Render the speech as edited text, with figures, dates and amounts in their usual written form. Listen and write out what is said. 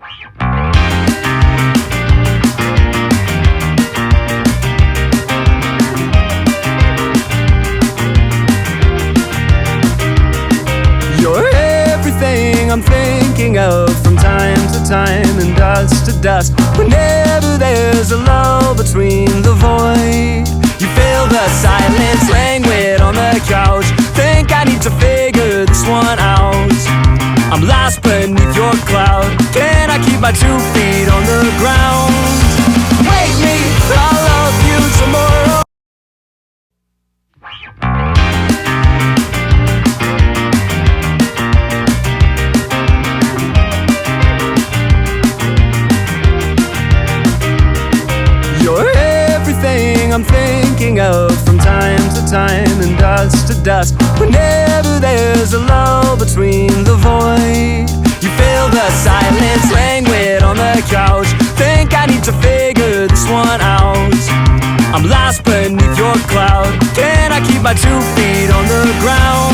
You're everything I'm thinking of from time to time and dust to dust. Whenever there's a lull between the void, you feel the silence, languid on the couch. Think I need to figure this one out. I'm lost beneath your cloud. Can I keep my 2 feet on the ground? Wake me, I'll love you tomorrow. You're everything I'm thinking of from time to time and dust to dust. Whenever there's a lull between the void, you feel the silence, languid on the couch. Think I need to figure this one out. I'm lost beneath your cloud. Can I keep my 2 feet on the ground?